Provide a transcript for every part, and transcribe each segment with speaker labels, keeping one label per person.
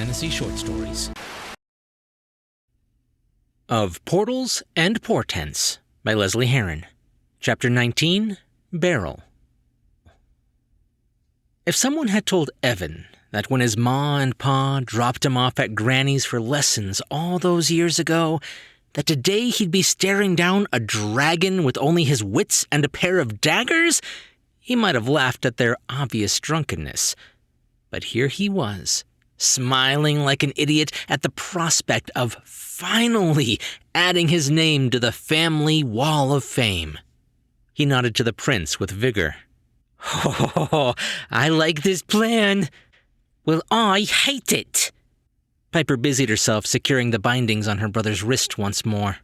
Speaker 1: fantasy short stories. Of Portals and Portents by Leslie Herron. Chapter 19, Beryl. If someone had told Evan that when his ma and pa dropped him off at Granny's for lessons all those years ago, that today he'd be staring down a dragon with only his wits and a pair of daggers, he might have laughed at their obvious drunkenness. But here he was, smiling like an idiot at the prospect of finally adding his name to the family wall of fame. He nodded to the prince with vigor. "Oh, I like this plan." "Well, I hate it." Piper busied herself securing the bindings on her brother's wrist once more.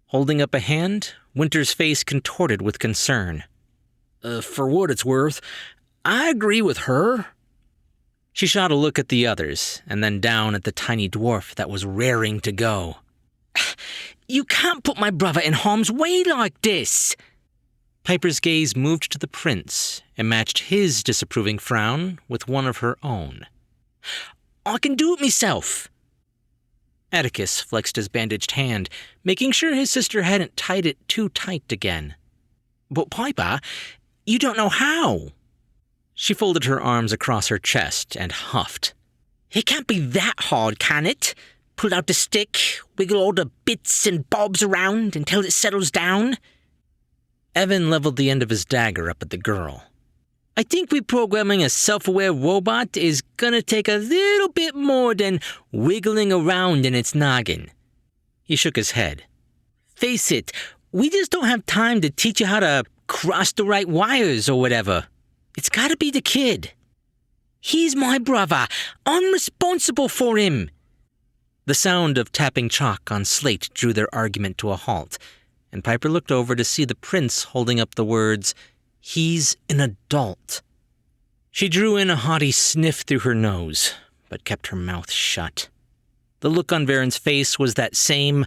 Speaker 1: Holding up a hand, Winter's face contorted with concern. For what it's worth, I agree with her." She shot a look at the others, and then down at the tiny dwarf that was raring to go. "You can't put my brother in harm's way like this." Piper's gaze moved to the prince and matched his disapproving frown with one of her own. "I can do it myself." Atticus flexed his bandaged hand, making sure his sister hadn't tied it too tight again. "But Piper, you don't know how." She folded her arms across her chest and huffed. "It can't be that hard, can it? Pull out the stick, wiggle all the bits and bobs around until it settles down." Evan leveled the end of his dagger up at the girl. "I think reprogramming a self-aware robot is gonna take a little bit more than wiggling around in its noggin." He shook his head. "Face it, we just don't have time to teach you how to cross the right wires or whatever. It's gotta be the kid." "He's my brother. I'm responsible for him." The sound of tapping chalk on slate drew their argument to a halt, and Piper looked over to see the prince holding up the words, "He's an adult." She drew in a haughty sniff through her nose, but kept her mouth shut. The look on Varen's face was that same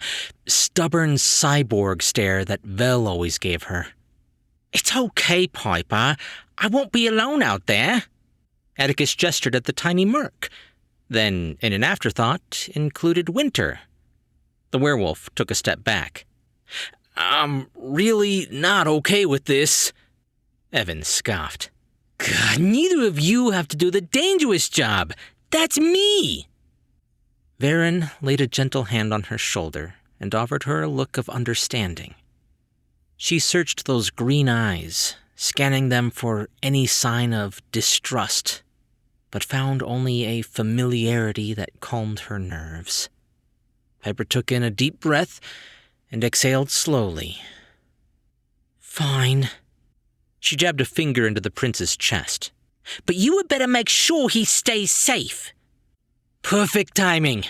Speaker 1: stubborn cyborg stare that Vel always gave her. "It's okay, Piper. I won't be alone out there." Atticus gestured at the tiny merc, then, in an afterthought, included Winter. The werewolf took a step back. "I'm really not okay with this," Evan scoffed. "God, neither of you have to do the dangerous job. That's me." Varen laid a gentle hand on her shoulder and offered her a look of understanding. She searched those green eyes, scanning them for any sign of distrust, but found only a familiarity that calmed her nerves. Piper took in a deep breath and exhaled slowly. "Fine." She jabbed a finger into the prince's chest. "But you had better make sure he stays safe." "Perfect timing."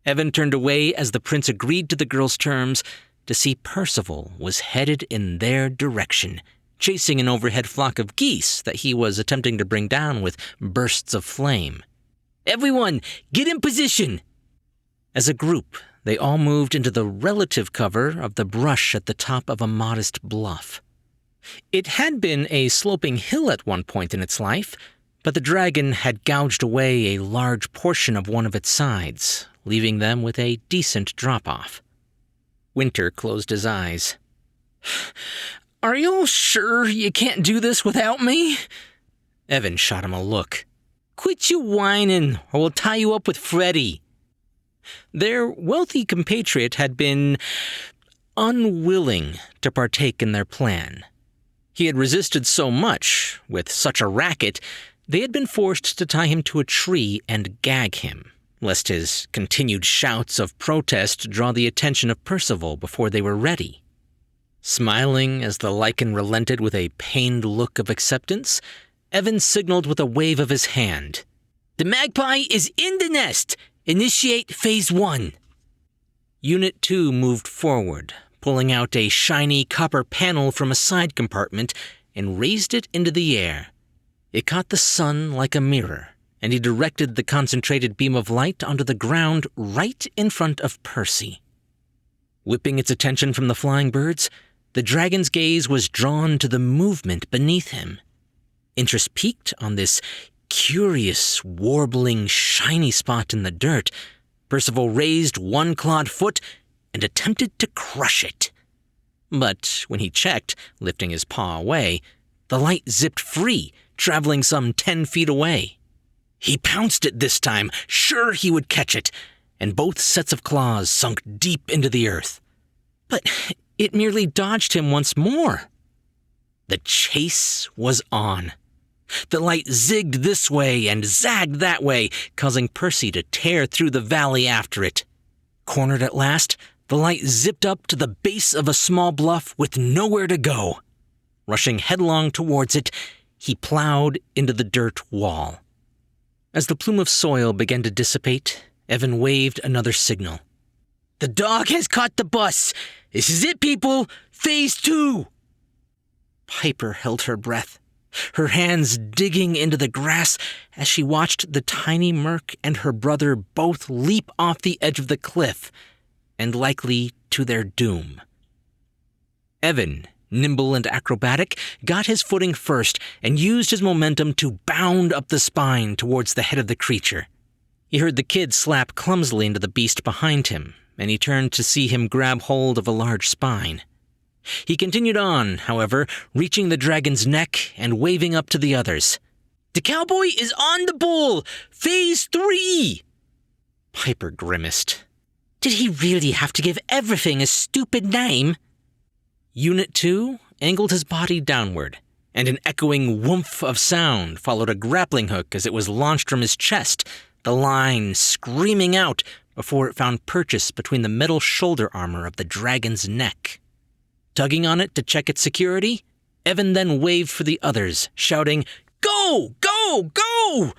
Speaker 1: Evan turned away as the prince agreed to the girl's terms to see Percival was headed in their direction, chasing an overhead flock of geese that he was attempting to bring down with bursts of flame. "Everyone, get in position!" As a group, they all moved into the relative cover of the brush at the top of a modest bluff. It had been a sloping hill at one point in its life, but the dragon had gouged away a large portion of one of its sides, leaving them with a decent drop-off. Winter closed his eyes. "Are you all sure you can't do this without me?" Evan shot him a look. "Quit your whining, or we'll tie you up with Freddy." Their wealthy compatriot had been unwilling to partake in their plan. He had resisted so much, with such a racket, they had been forced to tie him to a tree and gag him, lest his continued shouts of protest draw the attention of Percival before they were ready. Smiling as the lichen relented with a pained look of acceptance, Evan signaled with a wave of his hand. "The magpie is in the nest! Initiate Phase 1. Unit 2 moved forward, pulling out a shiny copper panel from a side compartment and raised it into the air. It caught the sun like a mirror, and he directed the concentrated beam of light onto the ground right in front of Percy. Whipping its attention from the flying birds, the dragon's gaze was drawn to the movement beneath him. Interest peaked on this curious, warbling, shiny spot in the dirt, Percival raised one clawed foot and attempted to crush it. But when he checked, lifting his paw away, the light zipped free, traveling some 10 feet away. He pounced it this time, sure he would catch it, and both sets of claws sunk deep into the earth. But it merely dodged him once more. The chase was on. The light zigged this way and zagged that way, causing Percy to tear through the valley after it. Cornered at last, the light zipped up to the base of a small bluff with nowhere to go. Rushing headlong towards it, he plowed into the dirt wall. As the plume of soil began to dissipate, Evan waved another signal. "The dog has caught the bus! This is it, people! Phase 2! Piper held her breath, her hands digging into the grass as she watched the tiny merc and her brother both leap off the edge of the cliff, and likely to their doom. Evan, nimble and acrobatic, got his footing first and used his momentum to bound up the spine towards the head of the creature. He heard the kid slap clumsily into the beast behind him, and he turned to see him grab hold of a large spine. He continued on, however, reaching the dragon's neck and waving up to the others. "The cowboy is on the bull! Phase 3! Piper grimaced. Did he really have to give everything a stupid name? Unit 2 angled his body downward, and an echoing whoomph of sound followed a grappling hook as it was launched from his chest, the line screaming out before it found purchase between the metal shoulder armor of the dragon's neck. Tugging on it to check its security, Evan then waved for the others, shouting, "Go! Go! Go!"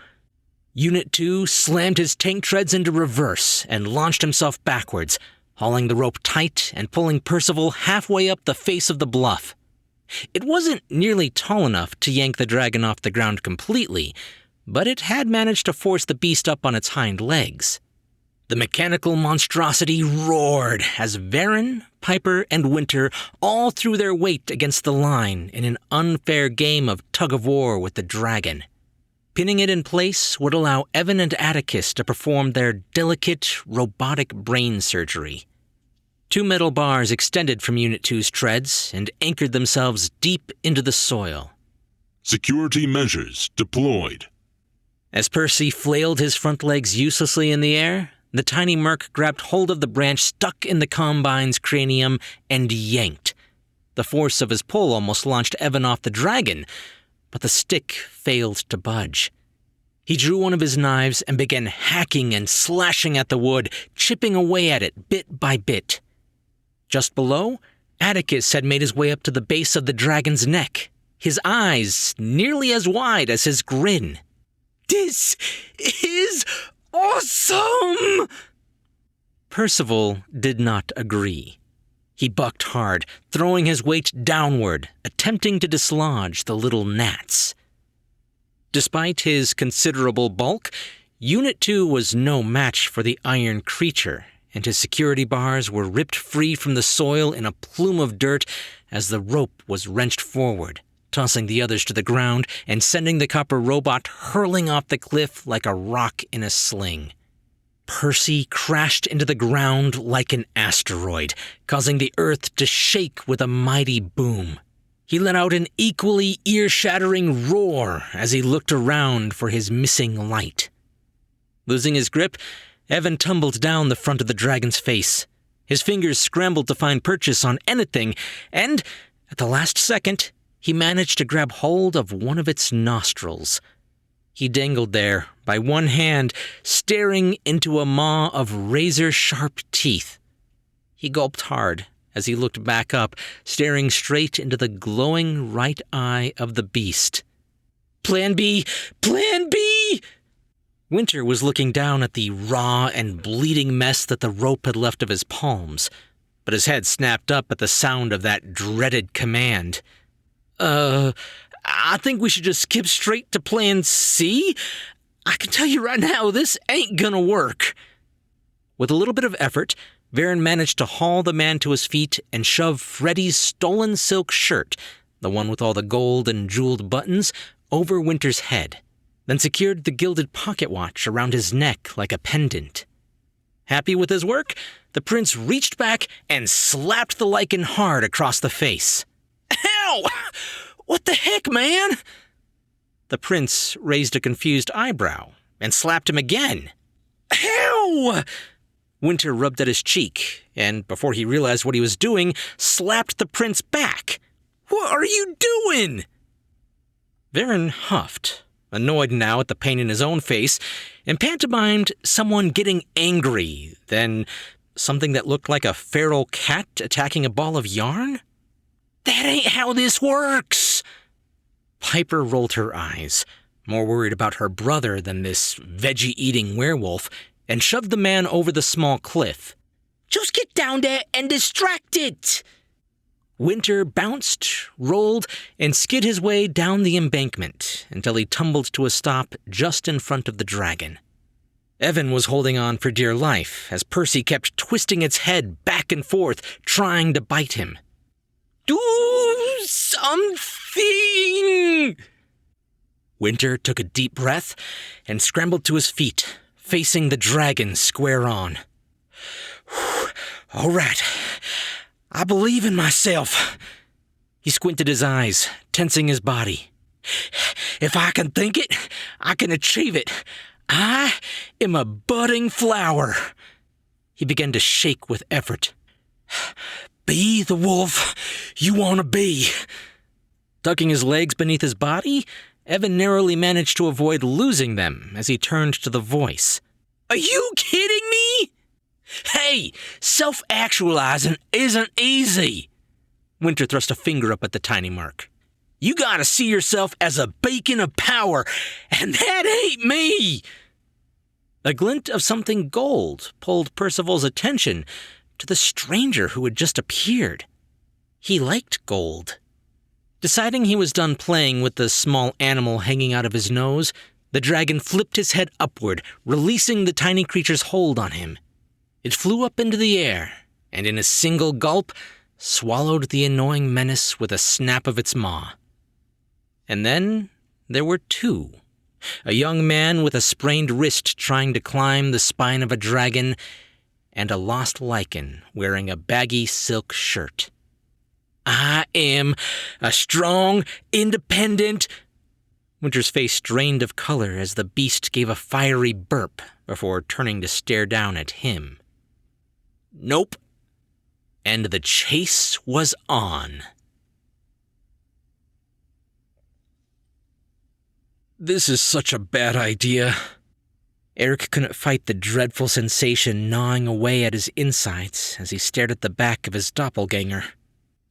Speaker 1: Unit 2 slammed his tank treads into reverse and launched himself backwards, hauling the rope tight and pulling Percival halfway up the face of the bluff. It wasn't nearly tall enough to yank the dragon off the ground completely, but it had managed to force the beast up on its hind legs. The mechanical monstrosity roared as Varen, Piper, and Winter all threw their weight against the line in an unfair game of tug-of-war with the dragon. Pinning it in place would allow Evan and Atticus to perform their delicate, robotic brain surgery. 2 metal bars extended from Unit 2's treads and anchored themselves deep into the soil.
Speaker 2: Security measures deployed.
Speaker 1: As Percy flailed his front legs uselessly in the air, the tiny merc grabbed hold of the branch stuck in the Combine's cranium and yanked. The force of his pull almost launched Evan off the dragon, but the stick failed to budge. He drew one of his knives and began hacking and slashing at the wood, chipping away at it bit by bit. Just below, Atticus had made his way up to the base of the dragon's neck, his eyes nearly as wide as his grin. "This is awesome!" Percival did not agree. He bucked hard, throwing his weight downward, attempting to dislodge the little gnats. Despite his considerable bulk, Unit 2 was no match for the iron creature, and his security bars were ripped free from the soil in a plume of dirt as the rope was wrenched forward, tossing the others to the ground and sending the copper robot hurling off the cliff like a rock in a sling. Percy crashed into the ground like an asteroid, causing the earth to shake with a mighty boom. He let out an equally ear-shattering roar as he looked around for his missing light. Losing his grip, Evan tumbled down the front of the dragon's face. His fingers scrambled to find purchase on anything, and, at the last second, he managed to grab hold of one of its nostrils. He dangled there, by one hand, staring into a maw of razor-sharp teeth. He gulped hard as he looked back up, staring straight into the glowing right eye of the beast. "Plan B! Plan B!" Winter was looking down at the raw and bleeding mess that the rope had left of his palms, but his head snapped up at the sound of that dreaded command. I think we should just skip straight to Plan C. I can tell you right now, this ain't gonna work." With a little bit of effort, Varen managed to haul the man to his feet and shove Freddy's stolen silk shirt, the one with all the gold and jeweled buttons, over Winter's head. then secured the gilded pocket watch around his neck like a pendant. Happy with his work, the prince reached back and slapped the Lycan hard across the face. Ow! What the heck, man? The prince raised a confused eyebrow and slapped him again. Ow! Winter rubbed at his cheek, and before he realized what he was doing, slapped the prince back. What are you doing? Varen huffed, annoyed now at the pain in his own face, and pantomimed someone getting angry, then something that looked like a feral cat attacking a ball of yarn? That ain't how this works! Piper rolled her eyes, more worried about her brother than this veggie-eating werewolf, and shoved the man over the small cliff. Just get down there and distract it! Winter bounced, rolled, and skid his way down the embankment until he tumbled to a stop just in front of the dragon. Evan was holding on for dear life as Percy kept twisting its head back and forth, trying to bite him. Do something! Winter took a deep breath and scrambled to his feet, facing the dragon square on. All right, I believe in myself. He squinted his eyes, tensing his body. If I can think it, I can achieve it. I am a budding flower. He began to shake with effort. Be the wolf you want to be. Tucking his legs beneath his body, Evan narrowly managed to avoid losing them as he turned to the voice. Are you kidding me? Hey, self-actualizing isn't easy. Winter thrust a finger up at the tiny mark. You gotta see yourself as a beacon of power, and that ain't me! A glint of something gold pulled Percival's attention to the stranger who had just appeared. He liked gold. Deciding he was done playing with the small animal hanging out of his nose, the dragon flipped his head upward, releasing the tiny creature's hold on him. It flew up into the air, and in a single gulp, swallowed the annoying menace with a snap of its maw. And then there were two. A young man with a sprained wrist trying to climb the spine of a dragon, and a lost Lycan wearing a baggy silk shirt. I am a strong, independent... Winter's face drained of color as the beast gave a fiery burp before turning to stare down at him. Nope. And the chase was on. This is such a bad idea. Eric couldn't fight the dreadful sensation gnawing away at his insides as he stared at the back of his doppelganger.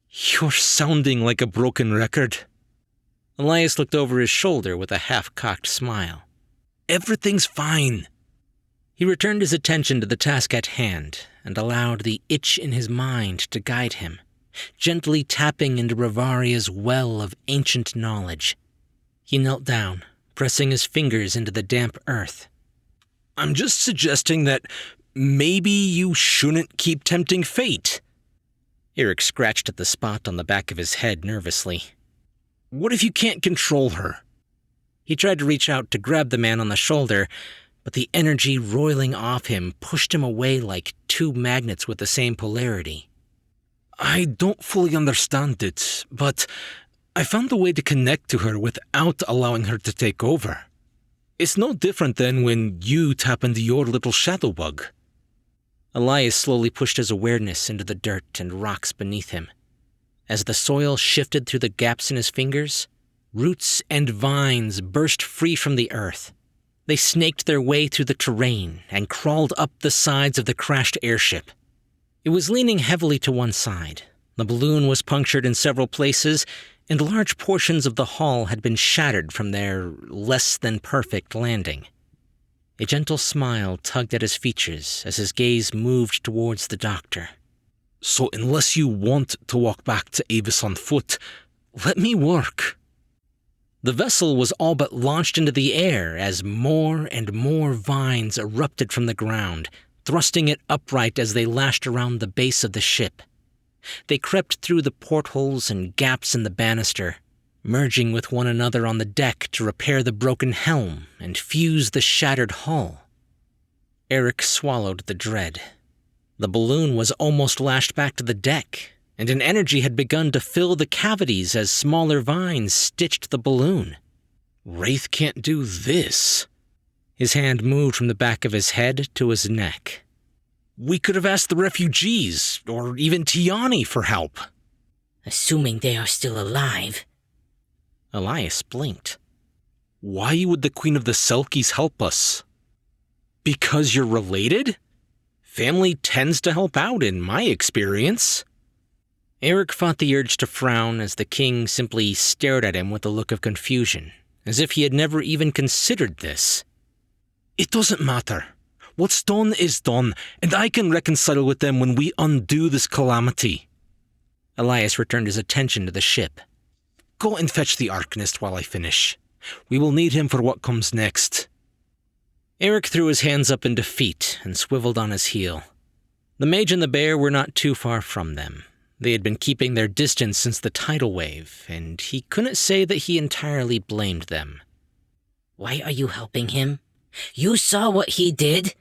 Speaker 1: You're sounding like a broken record. Elias looked over his shoulder with a half-cocked smile. Everything's fine. He returned his attention to the task at hand and allowed the itch in his mind to guide him, gently tapping into Rivaria's well of ancient knowledge. He knelt down, pressing his fingers into the damp earth. I'm just suggesting that maybe you shouldn't keep tempting fate. Eric scratched at the spot on the back of his head nervously. What if you can't control her? He tried to reach out to grab the man on the shoulder, but the energy roiling off him pushed him away like two magnets with the same polarity. I don't fully understand it, but I found a way to connect to her without allowing her to take over. It's no different than when you tap into your little shadow bug. Elias slowly pushed his awareness into the dirt and rocks beneath him. As the soil shifted through the gaps in his fingers, roots and vines burst free from the earth. They snaked their way through the terrain and crawled up the sides of the crashed airship. It was leaning heavily to one side. The balloon was punctured in several places, and large portions of the hull had been shattered from their less-than-perfect landing. A gentle smile tugged at his features as his gaze moved towards the doctor. So unless you want to walk back to Avis on foot, let me work. The vessel was all but launched into the air as more and more vines erupted from the ground, thrusting it upright as they lashed around the base of the ship. They crept through the portholes and gaps in the banister, merging with one another on the deck to repair the broken helm and fuse the shattered hull. Eric swallowed the dread. The balloon was almost lashed back to the deck, and an energy had begun to fill the cavities as smaller vines stitched the balloon.
Speaker 3: Wraith can't do this.
Speaker 1: His hand moved from the back of his head to his neck.
Speaker 3: We could have asked the refugees, or even Tiani for help.
Speaker 4: Assuming they are still alive.
Speaker 1: Elias blinked.
Speaker 3: Why would the Queen of the Selkies help us? Because you're related? Family tends to help out, in my experience.
Speaker 1: Eric fought the urge to frown as the king simply stared at him with a look of confusion, as if he had never even considered this.
Speaker 3: It doesn't matter. What's done is done, and I can reconcile with them when we undo this calamity.
Speaker 1: Elias returned his attention to the ship.
Speaker 3: Go and fetch the Arcanist while I finish. We will need him for what comes next.
Speaker 1: Eric threw his hands up in defeat and swiveled on his heel. The mage and the bear were not too far from them. They had been keeping their distance since the tidal wave, and he couldn't say that he entirely blamed them.
Speaker 4: Why are you helping him? You saw what he did.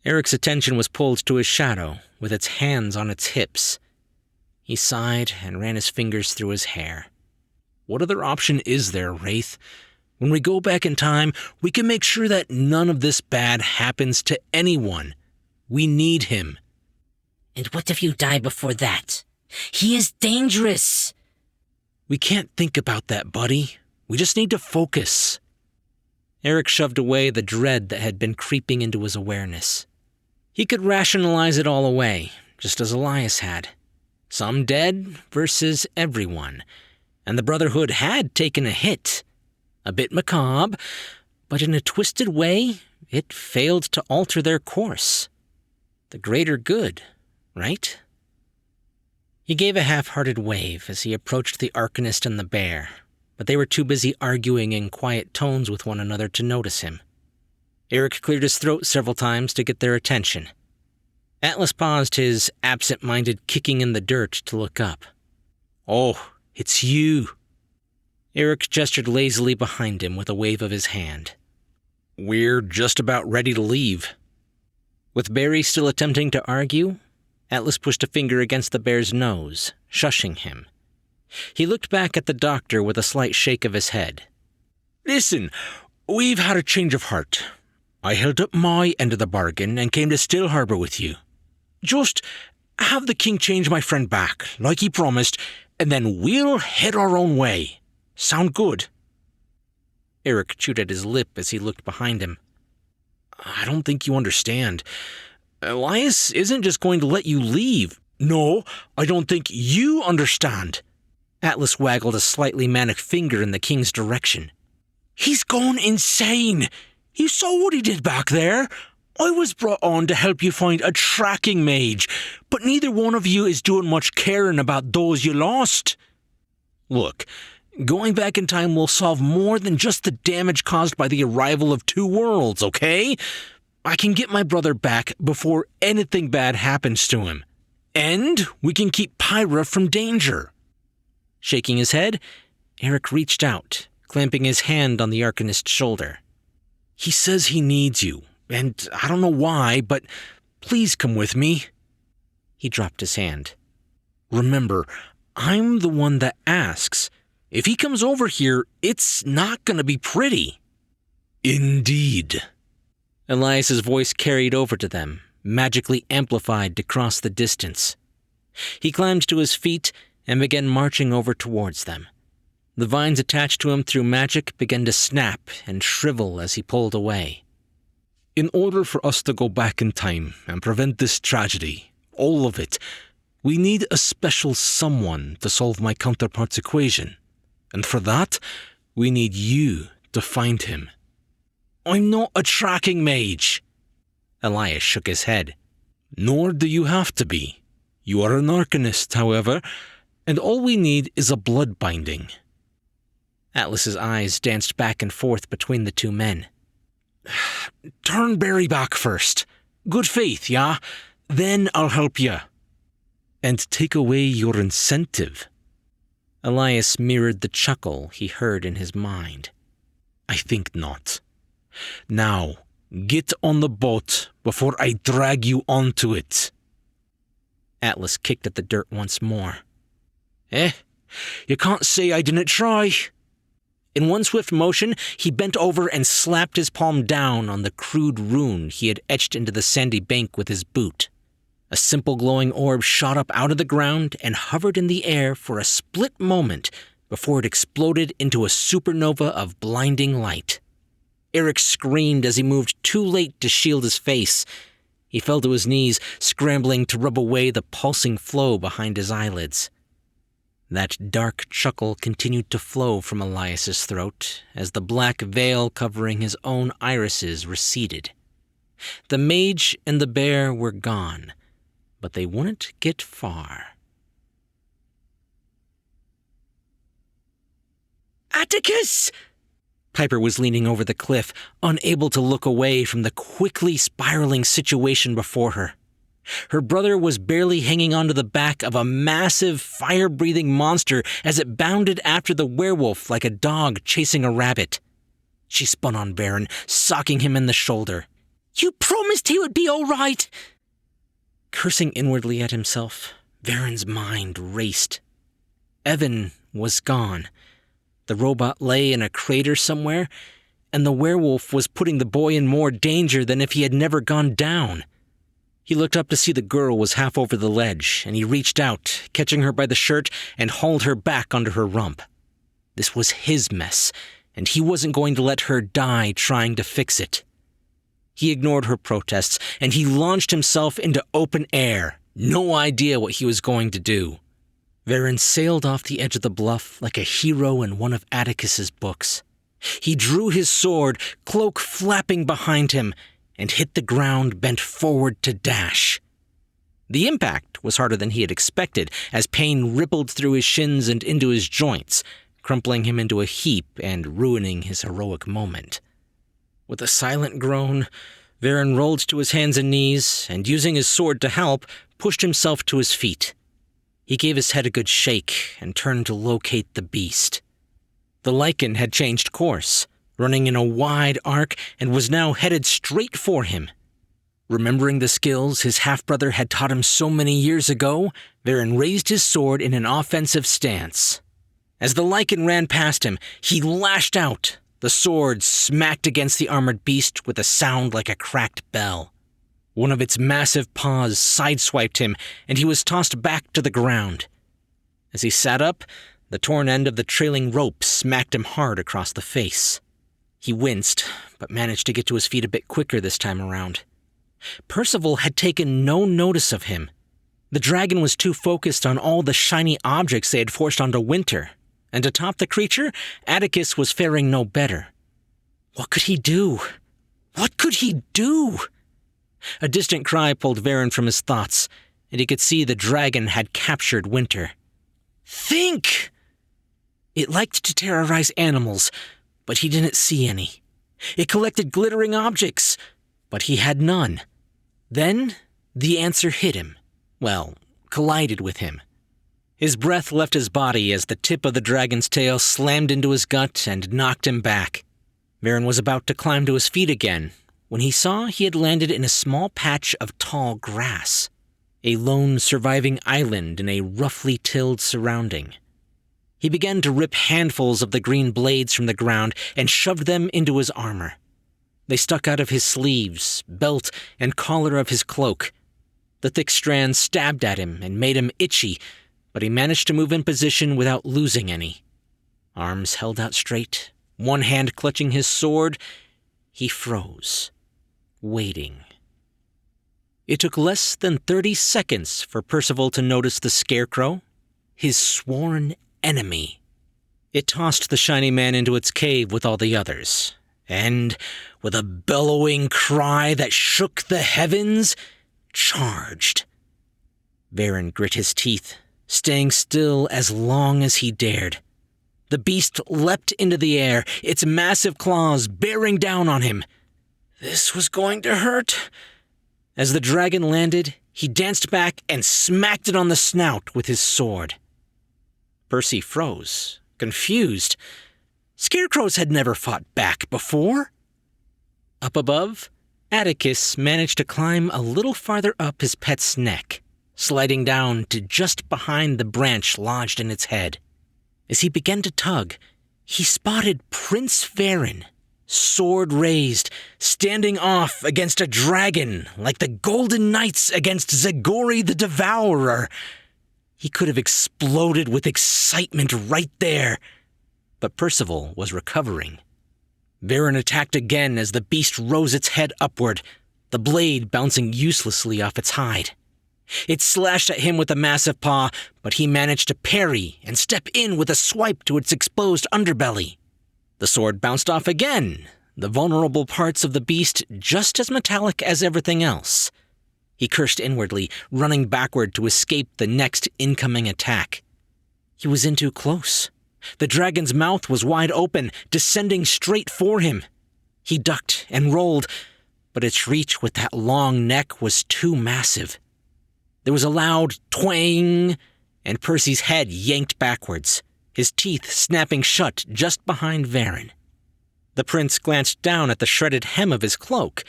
Speaker 1: Eric's attention was pulled to his shadow, with its hands on its hips. He sighed and ran his fingers through his hair.
Speaker 3: What other option is there, Wraith? When we go back in time, we can make sure that none of this bad happens to anyone. We need him.
Speaker 4: And what if you die before that? He is dangerous.
Speaker 3: We can't think about that, buddy. We just need to focus.
Speaker 1: Eric shoved away the dread that had been creeping into his awareness. He could rationalize it all away, just as Elias had. Some dead versus everyone. And the Brotherhood had taken a hit. A bit macabre, but in a twisted way, it failed to alter their course. The greater good, right? He gave a half-hearted wave as he approached the Arcanist and the bear, but they were too busy arguing in quiet tones with one another to notice him. Eric cleared his throat several times to get their attention. Atlas paused his absent-minded kicking in the dirt to look up.
Speaker 3: Oh, it's you.
Speaker 1: Eric gestured lazily behind him with a wave of his hand.
Speaker 3: We're just about ready to leave.
Speaker 1: With Barry still attempting to argue, Atlas pushed a finger against the bear's nose, shushing him. He looked back at the doctor with a slight shake of his head.
Speaker 3: Listen, we've had a change of heart. I held up my end of the bargain and came to Still Harbor with you. Just have the king change my friend back, like he promised, and then we'll head our own way. Sound good?
Speaker 1: Eric chewed at his lip as he looked behind him.
Speaker 3: I don't think you understand. Elias isn't just going to let you leave. No, I don't think you understand.
Speaker 1: Atlas waggled a slightly manic finger in the king's direction.
Speaker 3: He's gone insane. You saw what he did back there. I was brought on to help you find a tracking mage, but neither one of you is doing much caring about those you lost. Look, going back in time will solve more than just the damage caused by the arrival of two worlds, okay? I can get my brother back before anything bad happens to him. And we can keep Pyra from danger.
Speaker 1: Shaking his head, Eric reached out, clamping his hand on the Arcanist's shoulder.
Speaker 3: He says he needs you, and I don't know why, but please come with me.
Speaker 1: He dropped his hand.
Speaker 3: Remember, I'm the one that asks. If he comes over here, it's not going to be pretty. Indeed.
Speaker 1: Elias's voice carried over to them, magically amplified to cross the distance. He climbed to his feet and began marching over towards them. The vines attached to him through magic began to snap and shrivel as he pulled away.
Speaker 3: In order for us to go back in time and prevent this tragedy, all of it, we need a special someone to solve my counterpart's equation. And for that, we need you to find him. I'm not a tracking mage.
Speaker 1: Elias shook his head.
Speaker 3: Nor do you have to be. You are an Arcanist, however, and all we need is a blood binding.
Speaker 1: Atlas's eyes danced back and forth between the two men.
Speaker 3: Turn Barry back first. Good faith, yeah? Then I'll help you. And take away your incentive.
Speaker 1: Elias mirrored the chuckle he heard in his mind.
Speaker 3: I think not. Now, get on the boat before I drag you onto it.
Speaker 1: Atlas kicked at the dirt once more.
Speaker 3: You can't say I didn't try.
Speaker 1: In one swift motion, he bent over and slapped his palm down on the crude rune he had etched into the sandy bank with his boot. A simple glowing orb shot up out of the ground and hovered in the air for a split moment before it exploded into a supernova of blinding light. Eric screamed as he moved too late to shield his face. He fell to his knees, scrambling to rub away the pulsing flow behind his eyelids. That dark chuckle continued to flow from Elias's throat as the black veil covering his own irises receded. The mage and the bear were gone, but they wouldn't get far.
Speaker 3: Atticus!
Speaker 1: Piper was leaning over the cliff, unable to look away from the quickly spiraling situation before her. Her brother was barely hanging onto the back of a massive, fire-breathing monster as it bounded after the werewolf like a dog chasing a rabbit. She spun on Varen, socking him in the shoulder.
Speaker 4: You promised he would be all right!
Speaker 1: Cursing inwardly at himself, Varen's mind raced. Evan was gone. The robot lay in a crater somewhere, and the werewolf was putting the boy in more danger than if he had never gone down. He looked up to see the girl was half over the ledge, and he reached out, catching her by the shirt, and hauled her back under her rump. This was his mess, and he wasn't going to let her die trying to fix it. He ignored her protests, and he launched himself into open air, no idea what he was going to do. Varen sailed off the edge of the bluff like a hero in one of Atticus's books. He drew his sword, cloak flapping behind him, and hit the ground bent forward to dash. The impact was harder than he had expected, as pain rippled through his shins and into his joints, crumpling him into a heap and ruining his heroic moment. With a silent groan, Varen rolled to his hands and knees, and using his sword to help, pushed himself to his feet. He gave his head a good shake and turned to locate the beast. The lichen had changed course, running in a wide arc, and was now headed straight for him. Remembering the skills his half-brother had taught him so many years ago, Varen raised his sword in an offensive stance. As the lichen ran past him, he lashed out. The sword smacked against the armored beast with a sound like a cracked bell. One of its massive paws sideswiped him, and he was tossed back to the ground. As he sat up, the torn end of the trailing rope smacked him hard across the face. He winced, but managed to get to his feet a bit quicker this time around. Percival had taken no notice of him. The dragon was too focused on all the shiny objects they had forced onto Winter, and to top the creature, Atticus was faring no better. What could he do? What could he do? A distant cry pulled Varen from his thoughts, and he could see the dragon had captured Winter. Think! It liked to terrorize animals, but he didn't see any. It collected glittering objects, but he had none. Then, the answer hit him. Well, collided with him. His breath left his body as the tip of the dragon's tail slammed into his gut and knocked him back. Varen was about to climb to his feet again, when he saw he had landed in a small patch of tall grass, a lone surviving island in a roughly tilled surrounding. He began to rip handfuls of the green blades from the ground and shoved them into his armor. They stuck out of his sleeves, belt, and collar of his cloak. The thick strands stabbed at him and made him itchy, but he managed to move in position without losing any. Arms held out straight, one hand clutching his sword, he froze, waiting. It took less than 30 seconds for Percival to notice the scarecrow, his sworn enemy. It tossed the shiny man into its cave with all the others, and, with a bellowing cry that shook the heavens, charged. Varen grit his teeth, staying still as long as he dared. The beast leapt into the air, its massive claws bearing down on him. This was going to hurt. As the dragon landed, he danced back and smacked it on the snout with his sword. Percy froze, confused. Scarecrows had never fought back before. Up above, Atticus managed to climb a little farther up his pet's neck, sliding down to just behind the branch lodged in its head. As he began to tug, he spotted Prince Varen, sword raised, standing off against a dragon like the Golden Knights against Zagori the Devourer. He could have exploded with excitement right there, but Percival was recovering. Varen attacked again as the beast rose its head upward, the blade bouncing uselessly off its hide. It slashed at him with a massive paw, but he managed to parry and step in with a swipe to its exposed underbelly. The sword bounced off again, the vulnerable parts of the beast just as metallic as everything else. He cursed inwardly, running backward to escape the next incoming attack. He was in too close. The dragon's mouth was wide open, descending straight for him. He ducked and rolled, but its reach with that long neck was too massive. There was a loud twang, and Percy's head yanked backwards, his teeth snapping shut just behind Varen. The prince glanced down at the shredded hem of his cloak,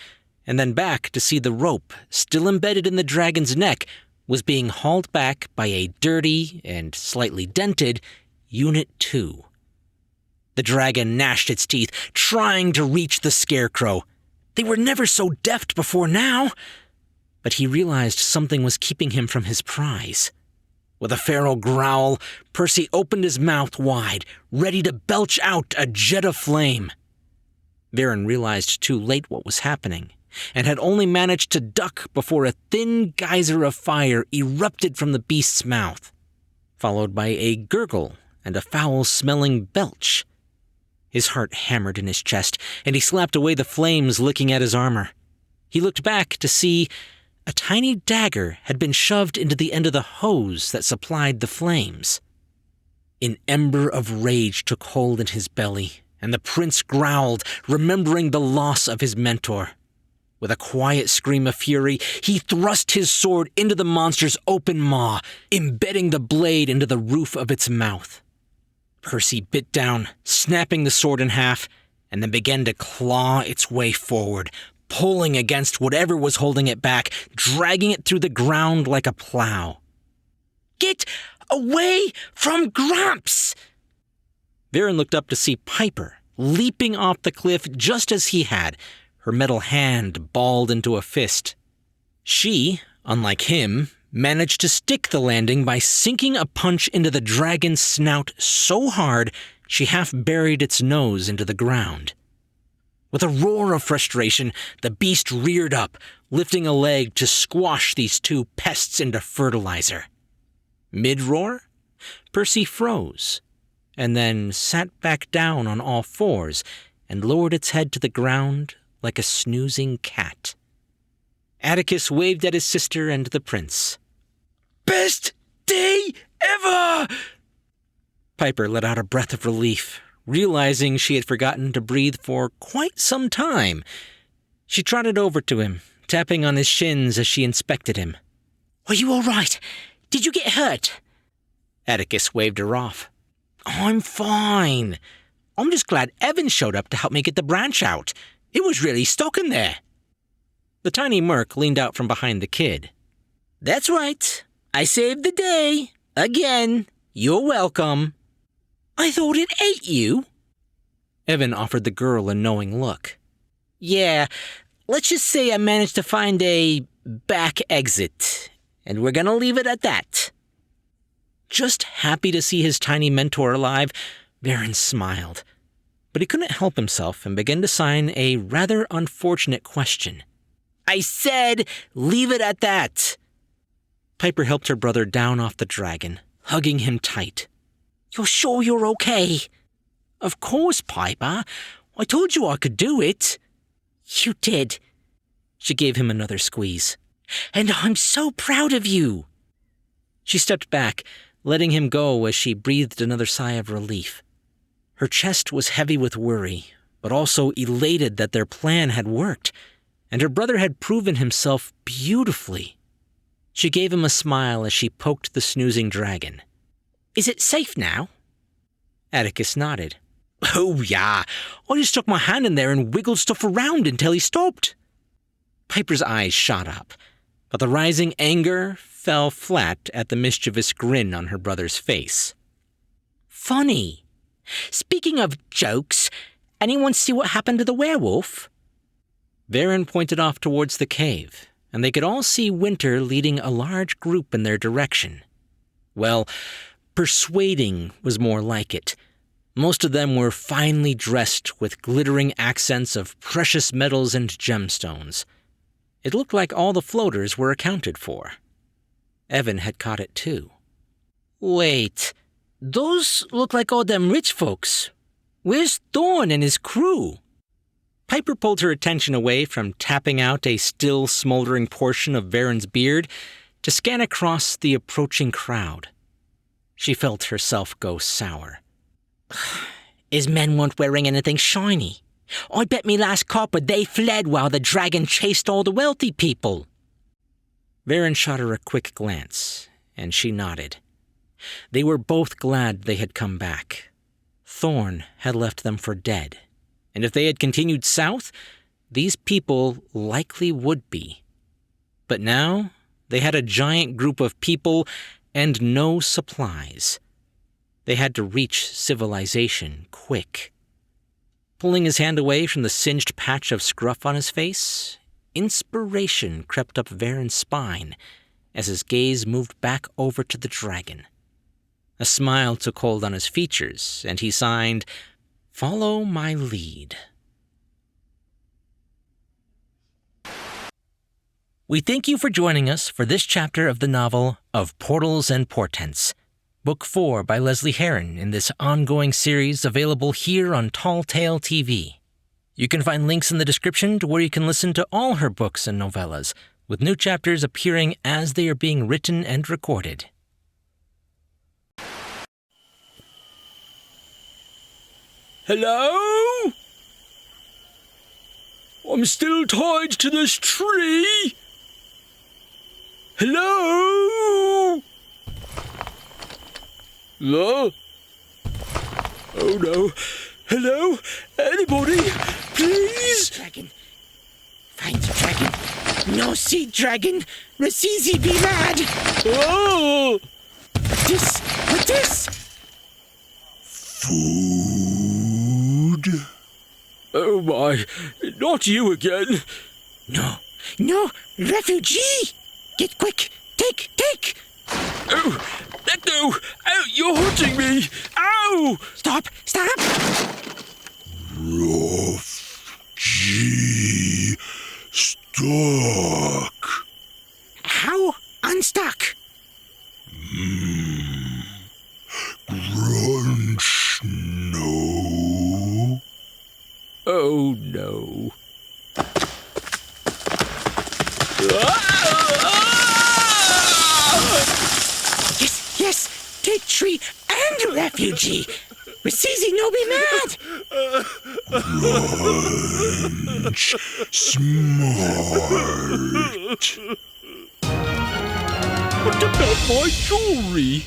Speaker 1: and then back to see the rope, still embedded in the dragon's neck, was being hauled back by a dirty and slightly dented Unit 2. The dragon gnashed its teeth, trying to reach the scarecrow. They were never so deft before now. But he realized something was keeping him from his prize. With a feral growl, Percy opened his mouth wide, ready to belch out a jet of flame. Varen realized too late what was happening, and had only managed to duck before a thin geyser of fire erupted from the beast's mouth, followed by a gurgle and a foul-smelling belch. His heart hammered in his chest, and he slapped away the flames licking at his armor. He looked back to see a tiny dagger had been shoved into the end of the hose that supplied the flames. An ember of rage took hold in his belly, and the prince growled, remembering the loss of his mentor. With a quiet scream of fury, he thrust his sword into the monster's open maw, embedding the blade into the roof of its mouth. Percy bit down, snapping the sword in half, and then began to claw its way forward, pulling against whatever was holding it back, dragging it through the ground like a plow. "Get away from Gramps!" Varen looked up to see Piper leaping off the cliff just as he had, her metal hand balled into a fist. She, unlike him, managed to stick the landing by sinking a punch into the dragon's snout so hard she half buried its nose into the ground. With a roar of frustration, the beast reared up, lifting a leg to squash these two pests into fertilizer. Mid-roar, Percy froze, and then sat back down on all fours and lowered its head to the ground like a snoozing cat. Atticus waved at his sister and the prince. "Best day ever!" Piper let out a breath of relief, realizing she had forgotten to breathe for quite some time. She trotted over to him, tapping on his shins as she inspected him. "Are you all right? Did you get hurt?" Atticus waved her off. "I'm fine. I'm just glad Evan showed up to help me get the branch out. It was really stuck in there." The tiny merc leaned out from behind the kid. "That's right. I saved the day. Again. You're welcome." "I thought it ate you." Evan offered the girl a knowing look. "Yeah, let's just say I managed to find a back exit, and we're gonna leave it at that." Just happy to see his tiny mentor alive, Varen smiled. But he couldn't help himself and began to sign a rather unfortunate question. "I said leave it at that." Piper helped her brother down off the dragon, hugging him tight. "You're sure you're okay?" "Of course, Piper. I told you I could do it." "You did." She gave him another squeeze. "And I'm so proud of you." She stepped back, letting him go as she breathed another sigh of relief. Her chest was heavy with worry, but also elated that their plan had worked, and her brother had proven himself beautifully. She gave him a smile as she poked the snoozing dragon. Is it safe now? Atticus nodded.
Speaker 3: Oh, yeah. I just stuck my hand in there and wiggled stuff around until he stopped.
Speaker 1: Piper's eyes shot up, but the rising anger fell flat at the mischievous grin on her brother's face. Funny. Speaking of jokes, anyone see what happened to the werewolf? Varen pointed off towards the cave, and they could all see Winter leading a large group in their direction. Well, persuading was more like it. Most of them were finely dressed with glittering accents of precious metals and gemstones. It looked like all the floaters were accounted for. Evan had caught it too. Wait, those look like all them rich folks. Where's Thorn and his crew? Piper pulled her attention away from tapping out a still smoldering portion of Varen's beard to scan across the approaching crowd. She felt herself go sour. His men weren't wearing anything shiny. I bet me last copper they fled while the dragon chased all the wealthy people. Varen shot her a quick glance, and she nodded. They were both glad they had come back. Thorn had left them for dead, and if they had continued south, these people likely would be. But now they had a giant group of people and no supplies. They had to reach civilization quick. Pulling his hand away from the singed patch of scruff on his face, inspiration crept up Varen's spine as his gaze moved back over to the dragon. A smile took hold on his features, and he signed, "Follow my lead." We thank you for joining us for this chapter of the novel Of Portals and Portents, Book 4 by Leslie Herron in this ongoing series available here on Tall Tale TV. You can find links in the description to where you can listen to all her books and novellas, with new chapters appearing as they are being written and recorded.
Speaker 3: Hello? I'm still tied to this tree. Hello? Hello? Oh no. Hello? Anybody? Please?
Speaker 4: Dragon. Find the dragon. No see dragon. Rasizi be mad.
Speaker 3: Oh!
Speaker 4: What this?
Speaker 2: Food?
Speaker 3: Oh my, not you again.
Speaker 4: No, refugee. Get quick. Take.
Speaker 3: Oh, let go. Ow, you're hurting me. Ow!
Speaker 4: Stop.
Speaker 2: Rough G. Stuck.
Speaker 4: How unstuck?
Speaker 2: Grunch no.
Speaker 3: Oh no.
Speaker 4: Yes. Take tree and refugee. Rasizi no be mad.
Speaker 2: Grunch smart.
Speaker 3: What about my jewelry?